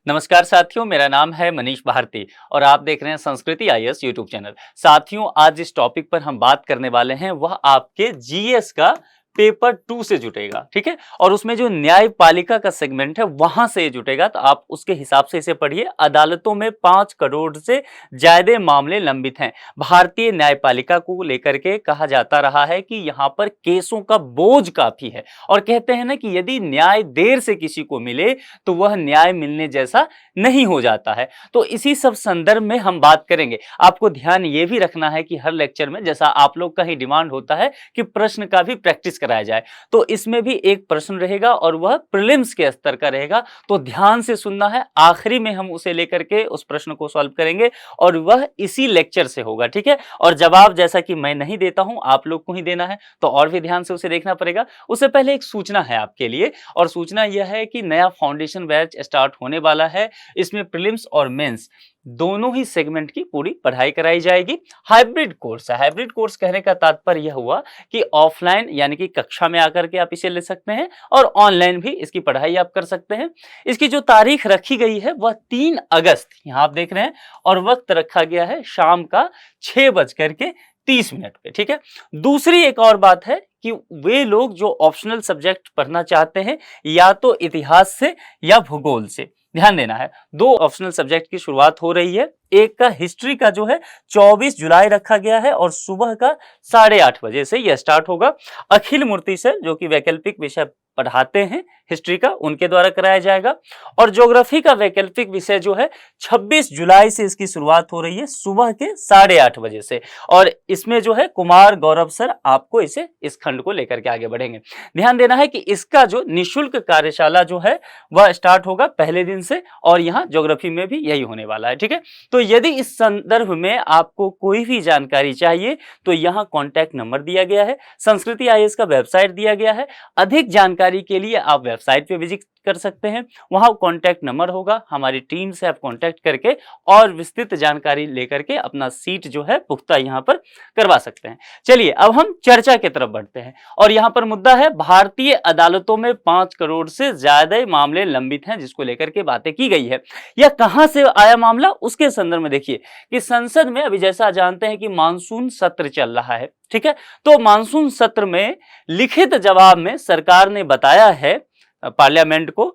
नमस्कार साथियों, मेरा नाम है मनीष भारती और आप देख रहे हैं संस्कृति आईएएस यूट्यूब चैनल। साथियों, आज जिस टॉपिक पर हम बात करने वाले हैं वह आपके जीएस का पेपर 2 से जुटेगा, ठीक है। और उसमें जो न्यायपालिका का सेगमेंट है वहां से जुटेगा, तो आप उसके हिसाब से इसे पढ़िए। अदालतों में 5 करोड़ से ज्यादा मामले लंबित हैं। भारतीय न्यायपालिका को लेकर के कहा जाता रहा है कि यहाँ पर केसों का बोझ काफी है और कहते हैं ना कि यदि न्याय देर से किसी को मिले तो वह न्याय मिलने जैसा नहीं हो जाता है। तो इसी सब संदर्भ में हम बात करेंगे। आपको ध्यान ये भी रखना है कि हर लेक्चर में जैसा आप लोग का ही डिमांड होता है कि प्रश्न का भी प्रैक्टिस कराया जाए, तो इसमें भी एक प्रश्न रहेगा और वह प्रीलिम्स के स्तर का रहेगा। तो ध्यान से सुनना है, आखिरी में हम उसे लेकर के उस प्रश्न को सॉल्व करेंगे और वह इसी लेक्चर से होगा, ठीक है। और जवाब जैसा कि मैं नहीं देता हूं, आप लोग को ही देना है, तो और भी ध्यान से उसे देखना पड़ेगा। उससे पहले एक सूचना है आपके लिए, और सूचना यह है कि नया फाउंडेशन बैच स्टार्ट होने वाला है। इसमें प्रीलिम्स और मेंस दोनों ही सेगमेंट की पूरी पढ़ाई कराई जाएगी। हाइब्रिड कोर्स है। हाइब्रिड कोर्स कहने का तात्पर्य यह हुआ कि ऑफलाइन यानी कि कक्षा में आकर के आप इसे ले सकते हैं और ऑनलाइन भी इसकी पढ़ाई आप कर सकते हैं। इसकी जो तारीख रखी गई है वह 3 अगस्त, यहां आप देख रहे हैं, और वक्त रखा गया है शाम का 6:30 पे, ठीक है। दूसरी एक और बात है कि वे लोग जो ऑप्शनल सब्जेक्ट पढ़ना चाहते हैं, या तो इतिहास से या भूगोल से, ध्यान देना है, 2 ऑप्शनल सब्जेक्ट की शुरुआत हो रही है। एक का हिस्ट्री का जो है 24 जुलाई रखा गया है और सुबह का 8:30 बजे से यह स्टार्ट होगा। अखिल मूर्ति सर जो कि वैकल्पिक विषय पढ़ाते हैं हिस्ट्री का, उनके द्वारा कराया जाएगा। और ज्योग्राफी का वैकल्पिक विषय जो है 26 जुलाई से इसकी शुरुआत हो रही है सुबह के 8:30 बजे से, और इसमें जो है कुमार गौरव सर आपको इस खंड को लेकर के आगे बढ़ेंगे। ध्यान देना है कि इसका जो निःशुल्क कार्यशाला जो है वह स्टार्ट होगा पहले दिन से, और यहाँ ज्योग्राफी में भी यही होने वाला है, ठीक है। तो यदि इस संदर्भ में आपको कोई भी जानकारी चाहिए तो यहाँ कॉन्टैक्ट नंबर दिया गया है, संस्कृति आईएएस का वेबसाइट दिया गया है। अधिक जानकारी के लिए आप वेबसाइट पे विजिट कर सकते हैं, वहां कॉन्टैक्ट नंबर होगा। हमारी टीम से आप कॉन्टैक्ट करके और विस्तृत जानकारी लेकर के अपना सीट जो है पुख्ता यहां पर करवा सकते हैं। चलिए अब हम चर्चा की तरफ बढ़ते हैं, और यहां पर मुद्दा है भारतीय अदालतों में 5 करोड़ से ज्यादा मामले लंबित हैं, जिसको लेकर के बातें की गई है। यह कहां से आया मामला, उसके संदर्भ में देखिए कि संसद में अभी जैसा जानते हैं कि मानसून सत्र चल रहा है, ठीक है। तो मानसून सत्र में लिखित जवाब में सरकार ने बताया है पार्लियामेंट को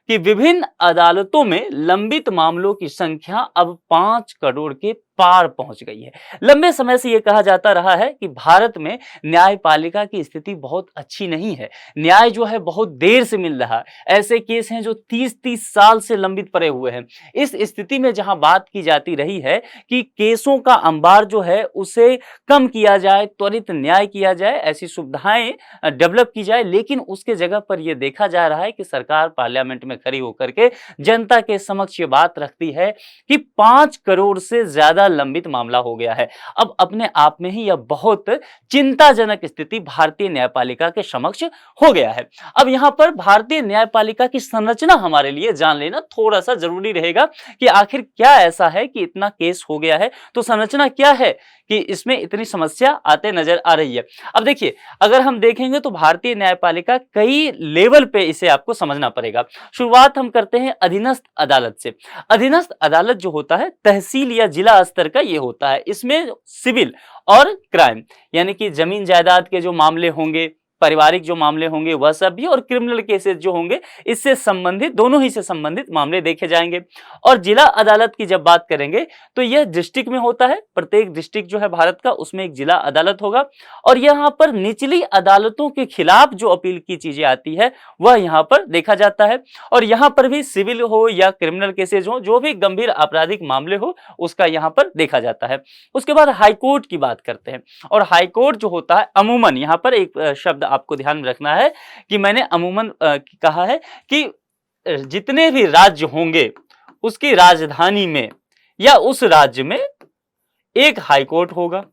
कि विभिन्न अदालतों में लंबित मामलों की संख्या अब 5 करोड़ के पार पहुंच गई है। लंबे समय से यह कहा जाता रहा है कि भारत में न्यायपालिका की स्थिति बहुत अच्छी नहीं है, न्याय जो है बहुत देर से मिल रहा है। ऐसे केस हैं जो 30-30 साल से लंबित पड़े हुए हैं। इस स्थिति में जहां बात की जाती रही है कि केसों का अंबार जो है उसे कम किया जाए, त्वरित न्याय किया जाए, ऐसी सुविधाएं डेवलप की जाए, लेकिन उसके जगह पर यह देखा जा रहा है कि सरकार पार्लियामेंट में खड़ी होकर के जनता के समक्ष ये बात रखती है कि 5 करोड़ से ज्यादा लंबित मामला हो गया है। अब अपने आप में ही यह बहुत चिंताजनक स्थिति भारतीय न्यायपालिका के समक्ष हो गया है। अब यहां पर भारतीय न्यायपालिका की संरचना हमारे लिए जान लेना थोड़ा सा जरूरी रहेगा कि आखिर क्या ऐसा है कि इतना केस हो गया है, तो संरचना क्या है कि इसमें इतनी समस्या आते नजर आ रही है। अब देखिए, अगर हम देखेंगे तो भारतीय न्यायपालिका कई लेवल पे इसे आपको समझना पड़ेगा। शुरुआत हम करते हैं अधीनस्थ अदालत से। अधीनस्थ अदालत जो होता है तहसील या जिला स्तर का ये होता है। इसमें सिविल और क्राइम यानी कि जमीन जायदाद के जो मामले होंगे, पारिवारिक जो मामले होंगे वह सब भी, और क्रिमिनल केसेस जो होंगे इससे संबंधित, दोनों ही से संबंधित मामले देखे जाएंगे। और जिला अदालत की जब बात करेंगे तो यह डिस्ट्रिक्ट में होता है। प्रत्येक डिस्ट्रिक्ट जो है भारत का उसमें एक जिला अदालत होगा, और यहाँ पर निचली अदालतों के खिलाफ जो अपील की चीजें आती है वह यहाँ पर देखा जाता है। और यहाँ पर भी सिविल हो या क्रिमिनल केसेज हो, जो भी गंभीर आपराधिक मामले हो, उसका यहाँ पर देखा जाता है। उसके बाद हाईकोर्ट की बात करते हैं, और हाईकोर्ट जो होता है अमूमन, यहाँ पर एक शब्द आपको ध्यान में रखना है कि मैंने अमूमन कहा है कि जितने भी राज्य होंगे उसकी राजधानी में या उस राज्य में एक हाईकोर्ट होगा।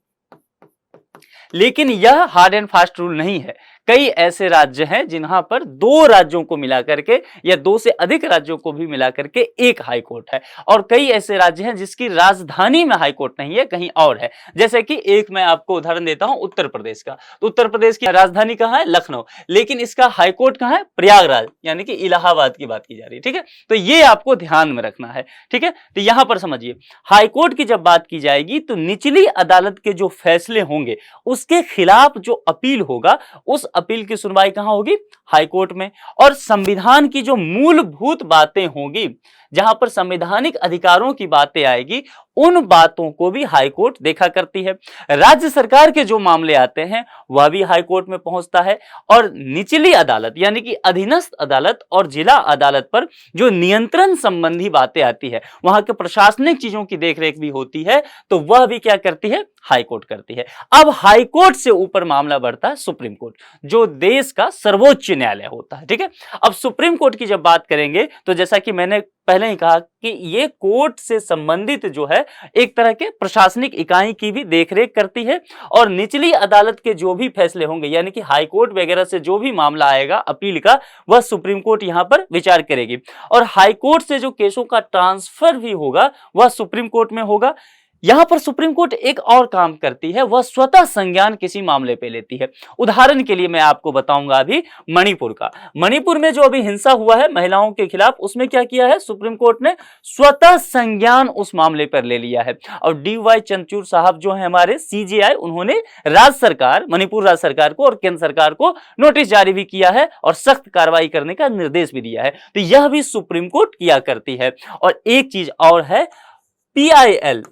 लेकिन यह हार्ड एंड फास्ट रूल नहीं है। कई ऐसे राज्य हैं जिन्हां पर 2 राज्यों को मिला करके या 2 से अधिक राज्यों को भी मिला करके एक हाई कोर्ट है, और कई ऐसे राज्य हैं जिसकी राजधानी में हाई कोर्ट नहीं है, कहीं और है। जैसे कि एक मैं आपको उदाहरण देता हूं उत्तर प्रदेश का, तो उत्तर प्रदेश की राजधानी कहां है? लखनऊ, लेकिन इसका हाई कोर्ट कहां है? प्रयागराज, यानी कि इलाहाबाद की बात की जा रही है। ठीक है, तो ये आपको ध्यान में रखना है। ठीक है, तो यहां पर समझिए, हाई कोर्ट की जब बात की जाएगी तो निचली अदालत के जो फैसले होंगे उसके खिलाफ जो अपील होगा, उस अपील की सुनवाई कहां होगी? हाई कोर्ट में। और संविधान की जो मूलभूत बातें होंगी, जहां पर संवैधानिक अधिकारों की बातें आएगी, उन बातों को भी हाई कोर्ट देखा करती है। राज्य सरकार के जो मामले आते हैं वह भी हाई कोर्ट में पहुंचता है, और निचली अदालत यानी कि अधीनस्थ अदालत और जिला अदालत पर जो नियंत्रण संबंधी बातें आती है, वहां के प्रशासनिक चीजों की देखरेख भी होती है, तो वह भी क्या करती है? हाई कोर्ट करती है। अब हाई कोर्ट से ऊपर मामला बढ़ता है सुप्रीम कोर्ट, जो देश का सर्वोच्च न्यायालय होता है। ठीक है, अब सुप्रीम कोर्ट की जब बात करेंगे तो जैसा कि मैंने पहले ही कहा कि ये कोर्ट से संबंधित जो है एक तरह के प्रशासनिक इकाई की भी देखरेख करती है, और निचली अदालत के जो भी फैसले होंगे यानी कि हाई कोर्ट वगैरह से जो भी मामला आएगा अपील का, वह सुप्रीम कोर्ट यहां पर विचार करेगी, और हाई कोर्ट से जो केसों का ट्रांसफर भी होगा वह सुप्रीम कोर्ट में होगा। यहां पर सुप्रीम कोर्ट एक और काम करती है, वह स्वतः संज्ञान किसी मामले पे लेती है। उदाहरण के लिए मैं आपको बताऊंगा अभी मणिपुर का। मणिपुर में जो अभी हिंसा हुआ है महिलाओं के खिलाफ, उसमें क्या किया है? सुप्रीम कोर्ट ने स्वतः संज्ञान उस मामले पर ले लिया है, और डी.वाई. चंद्रचूड़ साहब जो है हमारे CJI, उन्होंने राज्य सरकार, मणिपुर राज्य सरकार को और केंद्र सरकार को नोटिस जारी भी किया है और सख्त कार्रवाई करने का निर्देश भी दिया है। तो यह भी सुप्रीम कोर्ट किया करती है। और एक चीज और है, PIL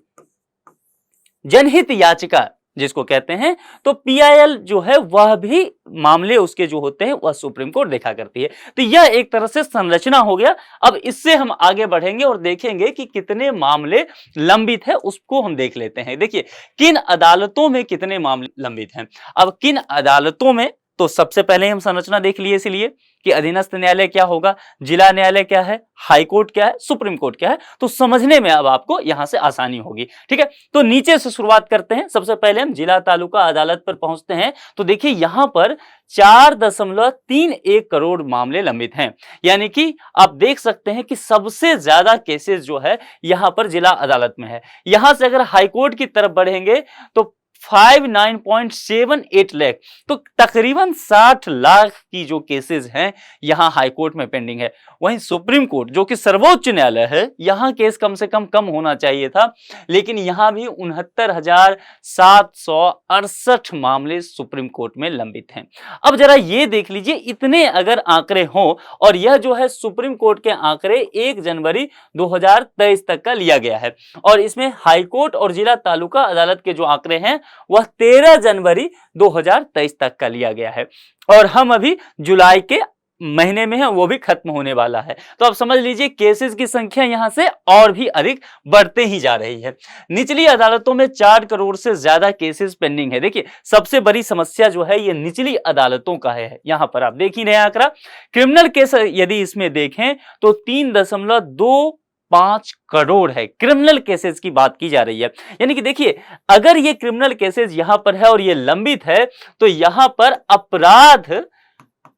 जनहित याचिका जिसको कहते हैं, तो PIL जो है वह भी मामले उसके जो होते हैं वह सुप्रीम कोर्ट देखा करती है। तो यह एक तरह से संरचना हो गया। अब इससे हम आगे बढ़ेंगे और देखेंगे कि कितने मामले लंबित है, उसको हम देख लेते हैं। देखिए किन अदालतों में कितने मामले लंबित हैं। अब किन अदालतों में, तो सबसे पहले हम संरचना देख लिए इसलिए कि अधीनस्थ न्यायालय क्या होगा, जिला न्यायालय क्या है, हाई कोर्ट क्या है, सुप्रीम कोर्ट क्या है, तो समझने में अब आपको यहां से आसानी होगी। ठीक है, तो नीचे से शुरुआत करते हैं। सबसे पहले हम जिला तालुका अदालत पर पहुंचते हैं। तो देखिए यहां पर 4.31 करोड़ मामले लंबित हैं, यानी कि आप देख सकते हैं कि सबसे ज्यादा केसेस जो है यहां पर जिला अदालत में है। यहां से अगर हाई कोर्ट की तरफ बढ़ेंगे तो 59.78 लाख, तो तकरीबन 60 लाख की जो केसेस हैं यहां हाई कोर्ट में पेंडिंग है। वहीं सुप्रीम कोर्ट जो कि सर्वोच्च न्यायालय है, यहां केस कम से कम होना चाहिए था, लेकिन यहां भी 69,768 मामले सुप्रीम कोर्ट में लंबित हैं। अब जरा ये देख लीजिए, इतने अगर आंकड़े हों, और यह जो है सुप्रीम कोर्ट के आंकड़े 1 जनवरी 2023 तक का लिया गया है, और इसमें हाई कोर्ट और जिला तालुका अदालत के जो आंकड़े हैं वह 13 जनवरी 2023 तक का लिया गया है, और हम अभी जुलाई के महीने में है, वो भी खत्म होने वाला है। तो आप समझ लीजिए केसेस की संख्या यहां से और भी अधिक बढ़ते ही जा रही है। निचली अदालतों में 4 करोड़ से ज्यादा केसेस पेंडिंग है। देखिए सबसे बड़ी समस्या जो है ये निचली अदालतों का है। यहां पर आप देख ही रहे हैं आंकड़ा, क्रिमिनल केस यदि इसमें देखें तो 3.25 करोड़ है। क्रिमिनल केसेस की बात की जा रही है, यानी कि देखिए अगर ये क्रिमिनल केसेस यहां पर है और ये लंबित है, तो यहां पर अपराध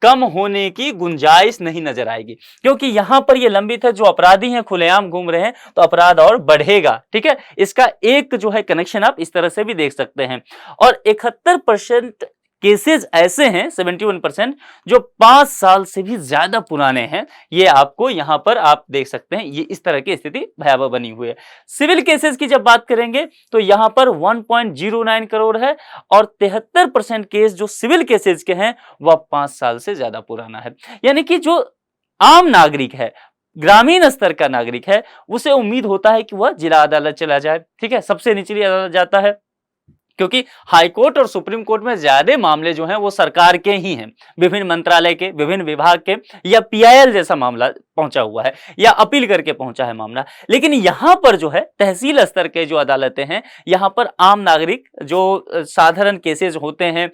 कम होने की गुंजाइश नहीं नजर आएगी, क्योंकि यहां पर ये लंबित है, जो अपराधी हैं खुलेआम घूम रहे हैं, तो अपराध और बढ़ेगा। ठीक है, इसका एक जो है कनेक्शन आप इस तरह से भी देख सकते हैं। और 71% केसेस ऐसे हैं, 71%, जो 5 साल से भी ज्यादा पुराने हैं। ये आपको यहां पर आप देख सकते हैं, ये इस तरह की स्थिति भयावह बनी हुई है। सिविल केसेस की जब बात करेंगे तो यहां पर 1.09 करोड़ है, और 73% केस जो सिविल केसेस के हैं वह 5 साल से ज्यादा पुराना है। यानी कि जो आम नागरिक है, ग्रामीण स्तर का नागरिक है, उसे उम्मीद होता है कि वह जिला अदालत चला जाए। ठीक है, सबसे निचली अदालत जाता है, क्योंकि हाई कोर्ट और सुप्रीम कोर्ट में ज्यादा मामले जो हैं वो सरकार के ही हैं, विभिन्न मंत्रालय के, विभिन्न विभाग के, या PIL जैसा मामला पहुंचा हुआ है या अपील करके पहुंचा है मामला। लेकिन यहां पर जो है तहसील स्तर के जो अदालतें हैं, यहां पर आम नागरिक जो साधारण केसेस होते हैं,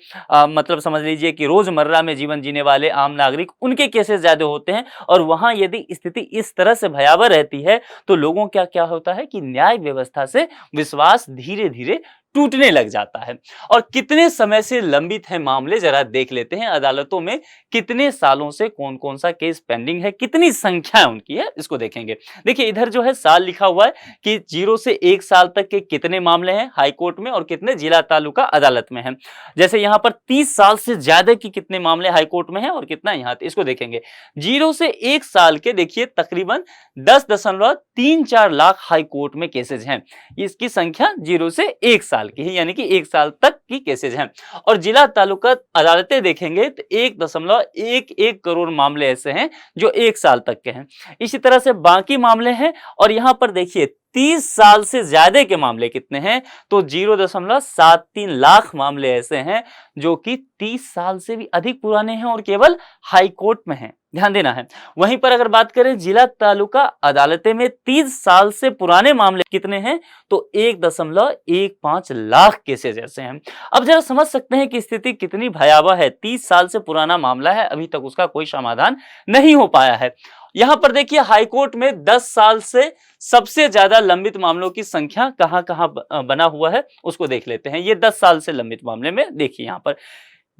मतलब समझ लीजिए कि रोजमर्रा में जीवन जीने वाले आम नागरिक, उनके केसेस ज्यादा होते हैं। और वहां यदि स्थिति इस तरह से भयावह रहती है तो लोगों क्या क्या होता है कि न्याय व्यवस्था से विश्वास धीरे धीरे टूटने लग जाता है। और कितने समय से लंबित है मामले, जरा देख लेते हैं अदालतों में कितने सालों से कौन कौन सा केस पेंडिंग है, कितनी संख्या उनकी है, इसको देखेंगे। देखिए इधर जो है साल लिखा हुआ है कि 0 से 1 साल तक के कितने मामले हैं हाई कोर्ट में और कितने जिला तालुका अदालत में हैं। जैसे यहाँ पर 30 साल से ज्यादा की कितने मामले हाई कोर्ट में हैं और कितना यहाँ, इसको देखेंगे। 0 से 1 साल के देखिए तकरीबन 10.34 लाख हाई कोर्ट में केसेज हैं। इसकी संख्या 0 से 1 साल की है, यानी कि 1 साल तक की केसेज हैं। और जिला तालुका अदालतें देखेंगे तो 1.11 करोड़ मामले ऐसे हैं जो 1 साल तक के हैं। इसी तरह से बाकी मामले हैं। और यहां पर देखिए 30 साल से ज्यादा के मामले कितने हैं, तो 0.73 लाख मामले ऐसे हैं जो कि 30 साल से भी अधिक पुराने हैं और केवल हाई कोर्ट में हैं, ध्यान देना है। वहीं पर अगर बात करें जिला तालुका अदालतें में 30 साल से पुराने मामले कितने हैं, तो 1.15 लाख केसेज ऐसे हैं। अब जरा समझ सकते हैं कि स्थिति कितनी भयावह है। 30 साल से पुराना मामला है, अभी तक उसका कोई समाधान नहीं हो पाया है। यहां पर देखिए हाईकोर्ट में 10 साल से सबसे ज्यादा लंबित मामलों की संख्या कहां कहां बना हुआ है, उसको देख लेते हैं। ये 10 साल से लंबित मामले में देखिए यहां पर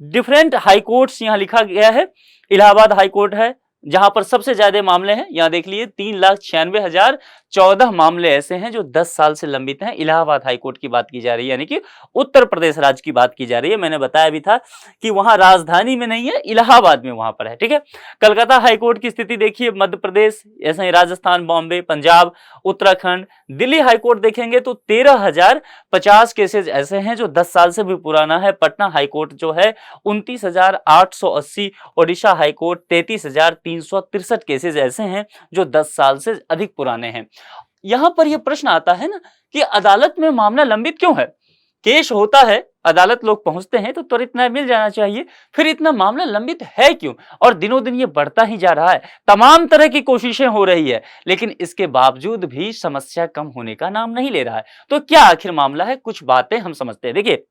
डिफरेंट हाई कोर्ट्स यहां लिखा गया है। इलाहाबाद हाई कोर्ट है जहां पर सबसे ज्यादा मामले हैं, यहां देख लिए 3,96,014 मामले ऐसे हैं जो 10 साल से लंबित हैं। इलाहाबाद हाई कोर्ट की बात की जा रही है, यानी कि उत्तर प्रदेश राज्य की बात की जा रही है। मैंने बताया भी था कि वहां राजधानी में नहीं है, इलाहाबाद में वहां पर है, ठीक है। कलकत्ता हाई कोर्ट की स्थिति देखिए, मध्य प्रदेश, ऐसे ही राजस्थान, बॉम्बे, पंजाब, उत्तराखंड। दिल्ली हाई कोर्ट देखेंगे तो 13,050 केसेज ऐसे हैं जो 10 साल से भी पुराना है। पटना हाई कोर्ट जो है 29,880। ओडिशा हाई कोर्ट 33,363 केसेज ऐसे हैं जो 10 साल से अधिक पुराने हैं। यहां पर यह प्रश्न आता है ना कि अदालत में मामला लंबित क्यों है। केस होता है, अदालत लोग पहुंचते हैं तो त्वरित न्याय मिल जाना चाहिए, फिर इतना मामला लंबित है क्यों। और दिनों दिन ये बढ़ता ही जा रहा है। तमाम तरह की कोशिशें हो रही है लेकिन इसके बावजूद भी समस्या कम होने का नाम नहीं ले रहा है। तो क्या आखिर मामला है, कुछ बातें हम समझते हैं। देखिए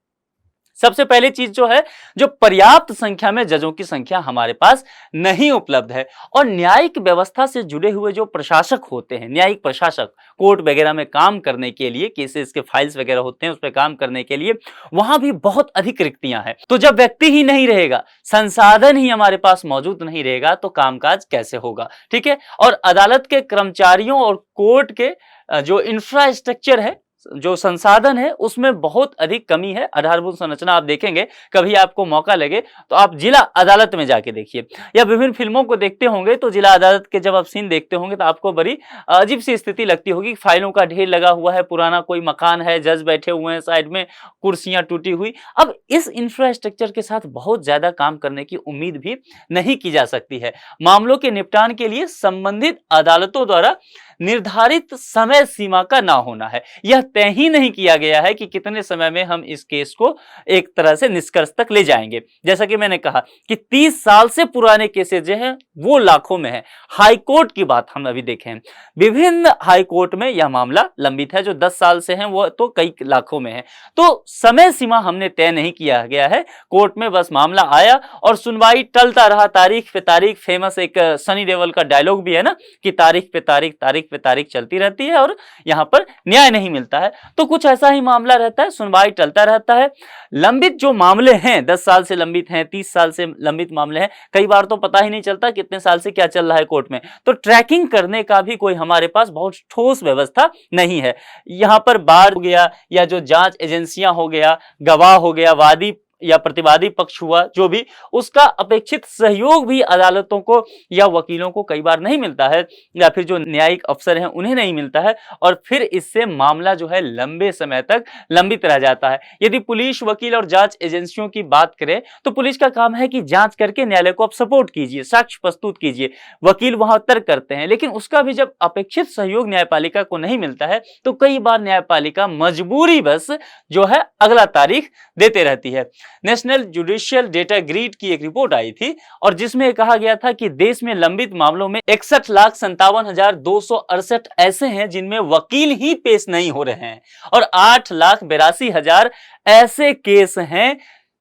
सबसे पहली चीज जो है, जो पर्याप्त संख्या में जजों की संख्या हमारे पास नहीं उपलब्ध है। और न्यायिक व्यवस्था से जुड़े हुए जो प्रशासक होते हैं, न्यायिक प्रशासक कोर्ट वगैरह में काम करने के लिए, केसेस के फाइल्स वगैरह होते हैं उस पर काम करने के लिए, वहां भी बहुत अधिक रिक्तियां हैं। तो जब व्यक्ति ही नहीं रहेगा, संसाधन ही हमारे पास मौजूद नहीं रहेगा तो कामकाज कैसे होगा, ठीक है। और अदालत के कर्मचारियों और कोर्ट के जो इंफ्रास्ट्रक्चर है, जो संसाधन है, उसमें बहुत अधिक कमी है। आधारभूत संरचना आप देखेंगे, कभी आपको मौका लगे तो आप जिला अदालत में जाके देखिए, या विभिन्न फिल्मों को देखते होंगे तो जिला अदालत के जब आप सीन देखते होंगे तो आपको बड़ी अजीब सी स्थिति लगती होगी। फाइलों का ढेर लगा हुआ है, पुराना कोई मकान है, जज बैठे हुए हैं साइड में, कुर्सियां टूटी हुई। अब इस इंफ्रास्ट्रक्चर के साथ बहुत ज्यादा काम करने की उम्मीद भी नहीं की जा सकती है। मामलों के निपटान के लिए संबंधित अदालतों द्वारा निर्धारित समय सीमा का ना होना है। यह तय ही नहीं किया गया है कि कितने समय में हम इस केस को एक तरह से निष्कर्ष तक ले जाएंगे। जैसा कि मैंने कहा कि 30 साल से पुराने केसेस जो हैं वो लाखों में है। हाई कोर्ट की बात हम अभी देखें, विभिन्न हाई कोर्ट में यह मामला लंबित है। जो 10 साल से हैं वो तो कई लाखों में है। तो समय सीमा हमने तय नहीं किया गया है। कोर्ट में बस मामला आया और सुनवाई टलता रहा, तारीख पे तारीख। फेमस एक सनी देओल का डायलॉग भी है ना कि तारीख पे तारीख, तारीख पे तारीख चलती रहती है और यहां पर न्याय नहीं मिलता है। तो कुछ ऐसा ही मामला रहता है, सुनवाई टलता रहता है। लंबित जो मामले हैं, 10 साल से लंबित हैं, 30 साल से लंबित मामले हैं, कई बार तो पता ही नहीं चलता कितने साल से क्या चल रहा है कोर्ट में। तो ट्रैकिंग करने का भी कोई हमारे पास बहुत ठोस व्यवस्था नहीं है। यहां पर बार हो गया या जो जांच एजेंसियां हो गया, गवाह हो गया, वादी या प्रतिवादी पक्ष हुआ, जो भी, उसका अपेक्षित सहयोग भी अदालतों को या वकीलों को कई बार नहीं मिलता है, या फिर जो न्यायिक अफसर हैं उन्हें नहीं मिलता है। और फिर इससे मामला जो है लंबे समय तक लंबित रह जाता है। यदि पुलिस, वकील और जांच एजेंसियों की बात करें तो पुलिस का काम है कि जांच करके न्यायालय को आप सपोर्ट कीजिए, साक्ष्य प्रस्तुत कीजिए। वकील वहां तर्क करते हैं, लेकिन उसका भी जब अपेक्षित सहयोग न्यायपालिका को नहीं मिलता है तो कई बार न्यायपालिका मजबूरी बस जो है अगला तारीख देते रहती है। नेशनल जुडिशियल डेटा ग्रिड की एक रिपोर्ट आई थी और जिसमें कहा गया था कि देश में लंबित मामलों में 61,57,268 ऐसे हैं जिनमें वकील ही पेश नहीं हो रहे हैं और 8,82,000 ऐसे केस हैं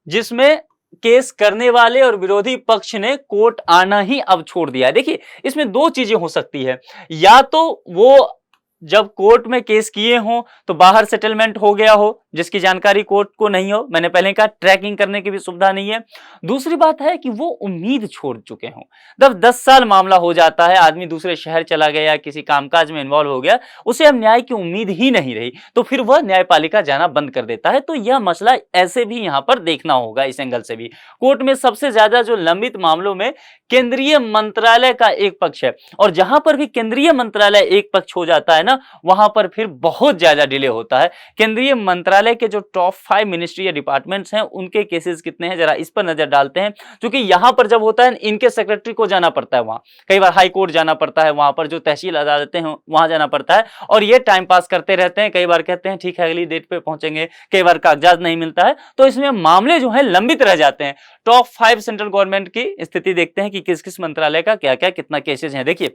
जिसमें केस करने वाले और विरोधी पक्ष ने कोर्ट आना ही अब छोड़ दिया है। देखिए, इसमें दो चीजें हो सकती है, या तो वो जब कोर्ट में केस किए हों तो बाहर सेटलमेंट हो गया हो जिसकी जानकारी कोर्ट को नहीं हो, मैंने पहले कहा ट्रैकिंग करने की भी सुविधा नहीं है। दूसरी बात है कि वो उम्मीद छोड़ चुके हों। जब 10 साल मामला हो जाता है, आदमी दूसरे शहर चला गया, किसी कामकाज में इन्वॉल्व हो गया, उसे अब न्याय की उम्मीद ही नहीं रही, तो फिर वह न्यायपालिका जाना बंद कर देता है। तो यह मसला ऐसे भी यहां पर देखना होगा, इस एंगल से भी। कोर्ट में सबसे ज्यादा जो लंबित मामलों में केंद्रीय मंत्रालय का एक पक्ष है, और जहां पर भी केंद्रीय मंत्रालय एक पक्ष हो जाता है ना, वहां पर फिर बहुत ज्यादा डिले होता है। केंद्रीय मंत्रालय के जो टॉप 5 मिनिस्ट्री या डिपार्टमेंट्स हैं, उनके केसेस कितने हैं जरा इस पर नजर डालते हैं। क्योंकि यहां पर जब होता है, इनके सेक्रेटरी को जाना पड़ता है वहां, कई बार हाई कोर्ट जाना पड़ता है, वहां पर जो तहसील अदालतें हैं वहां जाना पड़ता है, और ये टाइम पास करते रहते हैं। कई बार कहते हैं ठीक है अगली डेट पे पहुंचेंगे, कई बार कागजात नहीं मिलता है, तो इसमें मामले जो है लंबित रह जाते हैं। टॉप 5 सेंट्रल गवर्नमेंट की स्थिति देखते हैं कि किस किस मंत्रालय का क्या क्या कितना केसेज है। देखिए,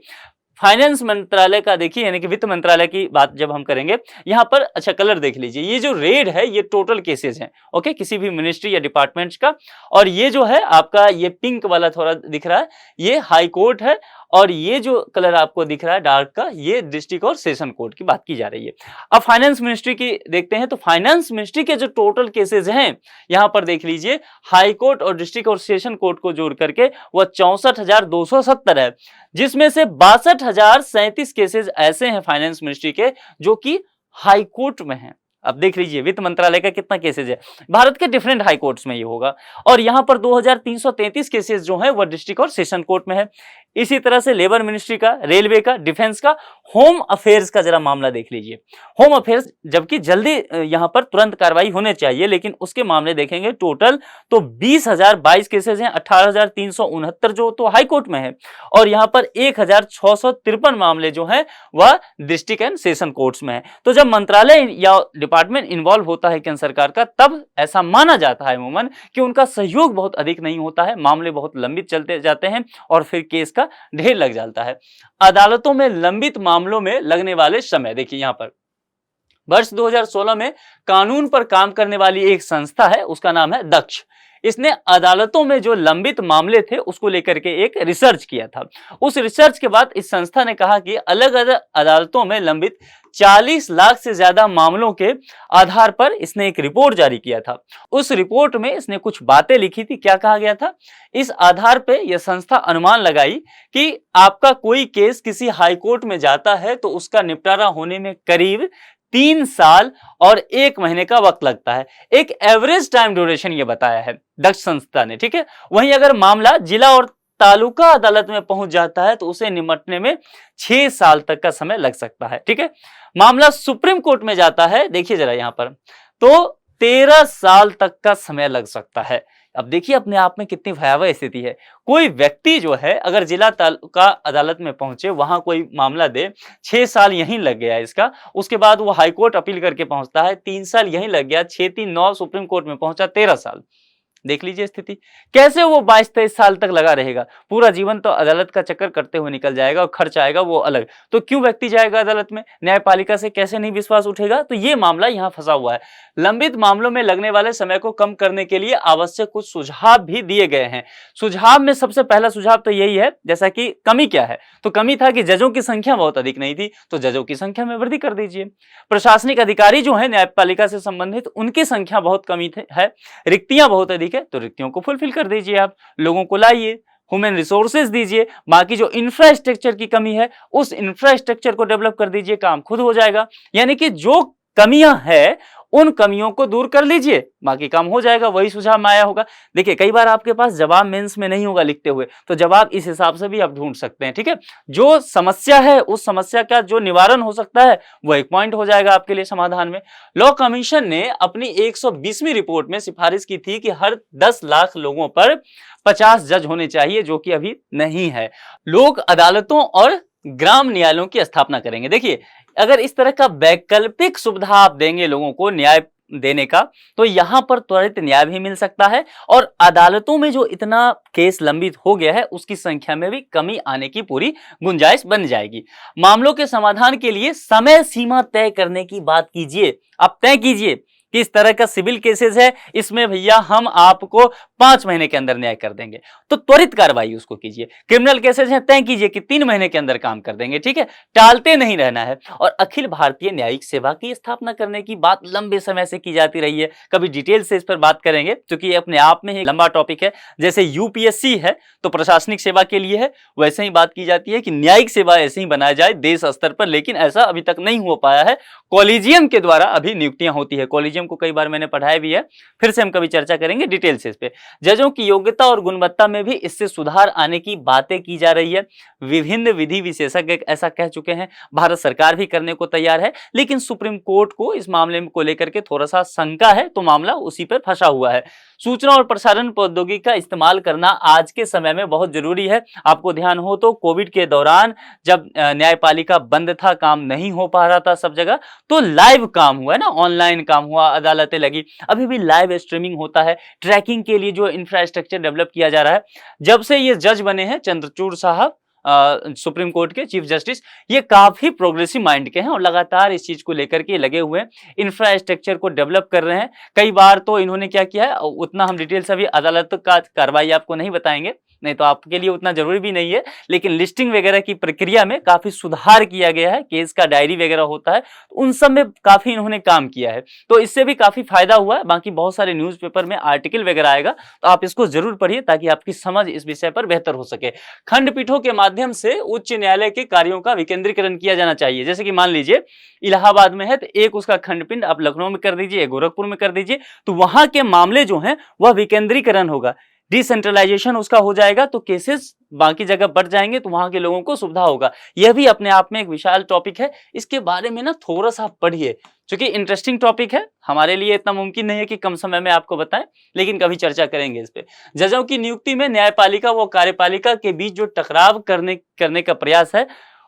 फाइनेंस मंत्रालय का देखिए, यानी कि वित्त मंत्रालय की बात जब हम करेंगे, यहां पर अच्छा कलर देख लीजिए, ये जो रेड है ये टोटल केसेस हैं, ओके, किसी भी मिनिस्ट्री या डिपार्टमेंट्स का। और ये जो है आपका ये पिंक वाला थोड़ा दिख रहा है, ये हाई कोर्ट है, और ये जो कलर आपको दिख रहा है डार्क का, ये डिस्ट्रिक्ट और सेशन कोर्ट की बात की जा रही है। अब फाइनेंस मिनिस्ट्री की देखते हैं, तो फाइनेंस मिनिस्ट्री के जो टोटल केसेस हैं यहां पर देख लीजिए, हाई कोर्ट और डिस्ट्रिक्ट और सेशन कोर्ट को जोड़ करके वह 64,270 है, जिसमें से 62,037 केसेस ऐसे हैं फाइनेंस मिनिस्ट्री के जो कि हाई कोर्ट में हैं। अब देख लीजिए वित्त मंत्रालय का कितना केसेज है, भारत के डिफरेंट हाई कोर्ट्स में ये होगा, और यहां पर 2,333 केसेस जो हैं वो डिस्ट्रिक्ट और सेशन कोर्ट में है। इसी तरह से लेबर मिनिस्ट्री का, रेलवे का, डिफेंस का, होम अफेयर्स का जरा मामला देख लीजिए। होम अफेयर्स जबकि जल्दी यहां पर तुरंत कार्रवाई होने चाहिए, लेकिन उसके मामले देखेंगे टोटल तो 20,022 केसेस हैं, 18,369 जो तो हाई कोर्ट में है, और यहां पर 1,653 मामले जो हैं वह डिस्ट्रिक्ट एंड सेशन कोर्ट्स में है। तो जब मंत्रालय या डिपार्टमेंट इन्वॉल्व होता है केंद्र सरकार का, तब ऐसा माना जाता है अमूमन कि उनका सहयोग बहुत अधिक नहीं होता है, मामले बहुत लंबित चलते जाते हैं और फिर केस का ढेर लग जाता है। अदालतों में लंबित मामलों में लगने वाले समय देखिए, यहां पर वर्ष 2016 में कानून पर काम करने वाली एक संस्था है, उसका नाम है दक्ष। इसने अदालतों में जो लंबित मामले थे उसको लेकर के एक रिसर्च किया था। उस रिसर्च के बाद इस संस्था ने कहा कि अलग अलग अदालतों में लंबित 40 लाख से ज्यादा मामलों के आधार पर इसने एक रिपोर्ट जारी किया था। उस रिपोर्ट में इसने कुछ बातें लिखी थी। क्या कहा गया था? इस आधार पे यह संस्था अनुमान लगाई कि आपका कोई केस किसी हाई कोर्ट में जाता है तो उसका निपटारा होने में करीब 3 साल और 1 महीने का वक्त लगता है। एक एवरेज टाइम ड्यूरेशन ये बताया है दक्ष संस्था ने, ठीक है। वहीं अगर मामला जिला और तालुका अदालत में पहुंच जाता है तो उसे निपटने में 6 साल तक का समय लग सकता है, ठीक है। मामला सुप्रीम कोर्ट में जाता है, देखिए जरा यहां पर, तो 13 साल तक का समय लग सकता है। अब देखिए अपने आप में कितनी भयावह स्थिति है। कोई व्यक्ति जो है अगर जिला तालुका अदालत में पहुंचे, वहां कोई मामला दे, 6 साल यहीं लग गया इसका, उसके बाद वो हाई कोर्ट अपील करके पहुंचता है, 3 साल यहीं लग गया, 6 3 9 सुप्रीम कोर्ट में पहुंचा, 13 साल। देख लीजिए स्थिति, कैसे वो 22-23 साल तक लगा रहेगा। पूरा जीवन तो अदालत का चक्कर करते हुए निकल जाएगा और खर्च आएगा वो अलग। तो क्यों व्यक्ति जाएगा अदालत में? न्यायपालिका से कैसे नहीं विश्वास उठेगा? तो ये मामला यहाँ फंसा हुआ है। लंबित मामलों में लगने वाले समय को कम करने के लिए आवश्यक कुछ सुझाव भी दिए गए हैं। सुझाव में सबसे पहला सुझाव तो यही है, जैसा कि कमी क्या है, तो कमी था कि जजों की संख्या बहुत अधिक नहीं थी, तो जजों की संख्या में वृद्धि कर दीजिए। प्रशासनिक अधिकारी जो है न्यायपालिका से संबंधित, उनकी संख्या बहुत कमी है, रिक्तियां बहुत अधिक है, तो रिक्तियों को फुलफिल कर दीजिए। आप लोगों को लाइए, ह्यूमन रिसोर्सेज दीजिए, बाकी जो इंफ्रास्ट्रक्चर की कमी है उस इंफ्रास्ट्रक्चर को डेवलप कर दीजिए, काम खुद हो जाएगा। यानी कि जो कमियां हैं उन कमियों को दूर कर लीजिए, बाकी काम हो जाएगा। वही सुझाव में आया होगा। देखिए कई बार आपके पास जवाब मेंस में नहीं होगा लिखते हुए, तो जवाब इस हिसाब से भी आप ढूंढ सकते हैं, ठीक है। जो समस्या है उस समस्या का जो निवारण हो सकता है वो एक पॉइंट हो जाएगा आपके लिए समाधान में। लॉ कमीशन ने अपनी 120वीं रिपोर्ट में सिफारिश की थी कि हर 10 लाख लोगों पर 50 जज होने चाहिए, जो कि अभी नहीं है। लोक अदालतों और ग्राम न्यायालयों की स्थापना करेंगे। देखिए अगर इस तरह का वैकल्पिक सुविधा आप देंगे लोगों को, न्याय देने का, तो यहाँ पर त्वरित न्याय भी मिल सकता है और अदालतों में जो इतना केस लंबित हो गया है उसकी संख्या में भी कमी आने की पूरी गुंजाइश बन जाएगी। मामलों के समाधान के लिए समय सीमा तय करने की बात कीजिए। आप तय कीजिए कि इस तरह का सिविल केसेस है, इसमें भैया हम आपको 5 महीने के अंदर न्याय कर देंगे, तो त्वरित कार्रवाई उसको कीजिए। क्रिमिनल केसेस हैं, तय कीजिए कि 3 महीने के अंदर काम कर देंगे, ठीक है, टालते नहीं रहना है। और अखिल भारतीय न्यायिक सेवा की स्थापना करने की बात लंबे समय से की जाती रही है, कभी डिटेल से इस पर बात करेंगे क्योंकि ये अपने आप में एक लंबा टॉपिक है। जैसे यूपीएससी है तो प्रशासनिक सेवा के लिए है, वैसे ही बात की जाती है कि न्यायिक सेवा ऐसे ही बनाया जाए देश स्तर पर, लेकिन ऐसा अभी तक नहीं हो पाया है। कॉलेजियम के द्वारा अभी नियुक्तियां होती है, कॉलेजियम को कई बार मैंने पढ़ाया भी है, फिर से हम कभी चर्चा करेंगे डिटेल से इस पे। जजों की योग्यता और गुणवत्ता में भी इससे सुधार आने की बातें की जा रही है। विभिन्न विधि विशेषज्ञ ऐसा कह चुके हैं, भारत सरकार भी करने को तैयार है, लेकिन सुप्रीम कोर्ट को इस मामले को लेकर के थोड़ा सा शंका है, तो मामला उसी पर फंसा हुआ है। सूचना और प्रसारण प्रौद्योगिकी का इस्तेमाल करना आज के समय में बहुत जरूरी है। आपको ध्यान हो तो कोविड के दौरान जब न्यायपालिका बंद था, काम नहीं हो पा रहा था सब जगह, तो लाइव काम हुआ है ना, ऑनलाइन काम हुआ, अदालतें लगी, अभी भी लाइव स्ट्रीमिंग होता है। ट्रैकिंग के लिए जो इंफ्रास्ट्रक्चर डेवलप किया जा रहा है, जब से ये जज बने हैं चंद्रचूड़ साहब सुप्रीम कोर्ट के चीफ जस्टिस, ये काफी प्रोग्रेसिव माइंड के हैं और लगातार इस चीज को लेकर के लगे हुए हैं, इंफ्रास्ट्रक्चर को डेवलप कर रहे हैं। कई बार तो इन्होंने क्या किया है, उतना हम डिटेल से अभी अदालत का कार्रवाई आपको नहीं बताएंगे, नहीं तो आपके लिए उतना जरूरी भी नहीं है, लेकिन लिस्टिंग वगैरह की प्रक्रिया में काफी सुधार किया गया है, केस का डायरी वगैरह होता है, उन सब में काफी इन्होंने काम किया है, तो इससे भी काफी फायदा हुआ है। बाकी बहुत सारे न्यूज़पेपर में आर्टिकल वगैरह आएगा, तो आप इसको जरूर पढ़िए ताकि आपकी समझ इस विषय पर बेहतर हो सके। खंडपीठों के माध्यम से उच्च न्यायालय के कार्यों का विकेंद्रीकरण किया जाना चाहिए। जैसे कि मान लीजिए इलाहाबाद में है तो एक उसका खंडपीठ आप लखनऊ में कर दीजिए, गोरखपुर में कर दीजिए, तो वहां के मामले जो हैं वह विकेंद्रीकरण होगा, डिसेंट्रलाइजेशन उसका हो जाएगा, तो केसेस बाकी जगह बढ़ जाएंगे, तो वहां के लोगों को सुविधा होगा। यह भी अपने आप में एक विशाल टॉपिक है, इसके बारे में ना थोड़ा सा पढ़िए, क्योंकि इंटरेस्टिंग टॉपिक है। हमारे लिए इतना मुमकिन नहीं है कि कम समय में आपको बताएं, लेकिन कभी चर्चा करेंगे इस पे। जजों की नियुक्ति में न्यायपालिका व कार्यपालिका के बीच जो टकराव करने का प्रयास है,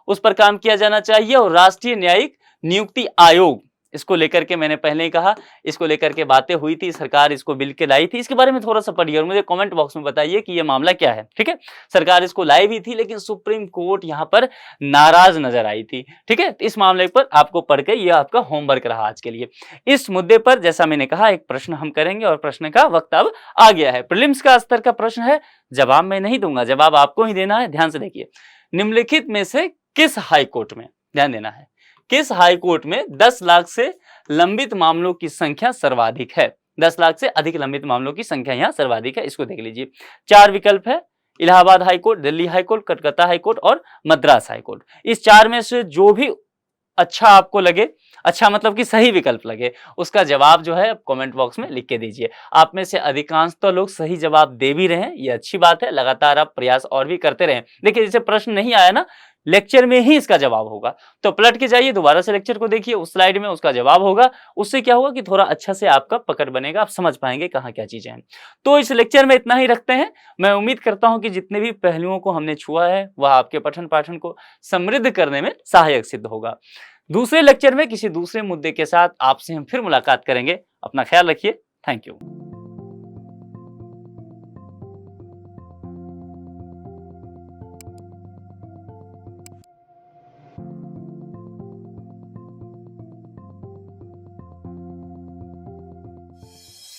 उस पर काम किया जाना चाहिए। और राष्ट्रीय न्यायिक नियुक्ति आयोग, इसको लेकर के मैंने पहले ही कहा, इसको लेकर के बातें हुई थी, सरकार इसको बिल के लाई थी, इसके बारे में थोड़ा सा पढ़िए और मुझे कमेंट बॉक्स में बताइए कि ये मामला क्या है, ठीक है। सरकार इसको लाई भी थी, लेकिन सुप्रीम कोर्ट यहाँ पर नाराज नजर आई थी, ठीक है। इस मामले पर आपको पढ़ के ये आपका होमवर्क रहा आज के लिए। इस मुद्दे पर जैसा मैंने कहा एक प्रश्न हम करेंगे और प्रश्न का वक्त अब आ गया है। प्रीलिम्स का स्तर का प्रश्न है, जवाब मैं नहीं दूंगा, जवाब आपको ही देना है। ध्यान से देखिए, निम्नलिखित में से किस हाईकोर्ट में, ध्यान देना है, किस हाईकोर्ट में 10 लाख से लंबित मामलों की संख्या सर्वाधिक है? 10 लाख से अधिक लंबित मामलों की संख्या यहां सर्वाधिक है, इसको देख लीजिए। 4 विकल्प है, Allahabad high court, Delhi high court, Calcutta high court और मद्रास हाईकोर्ट। इस 4 में से जो भी अच्छा आपको लगे, अच्छा मतलब कि सही विकल्प लगे, उसका जवाब जो है कमेंट बॉक्स में लिख के दीजिए। आप में से अधिकांश तो लोग सही जवाब दे भी रहे हैं, ये अच्छी बात है, लगातार आप प्रयास और भी करते रहें। देखिए जैसे प्रश्न नहीं आया ना, लेक्चर में ही इसका जवाब होगा, तो पलट के जाइए, दोबारा से लेक्चर को देखिए, उस स्लाइड में उसका जवाब होगा। उससे क्या होगा कि थोड़ा अच्छा से आपका पकड़ बनेगा, आप समझ पाएंगे कहाँ क्या चीजें हैं। तो इस लेक्चर में इतना ही रखते हैं। मैं उम्मीद करता हूं कि जितने भी पहलुओं को हमने छुआ है वह आपके पठन पाठन को समृद्ध करने में सहायक सिद्ध होगा। दूसरे लेक्चर में किसी दूसरे मुद्दे के साथ आपसे हम फिर मुलाकात करेंगे। अपना ख्याल रखिए। Thank you.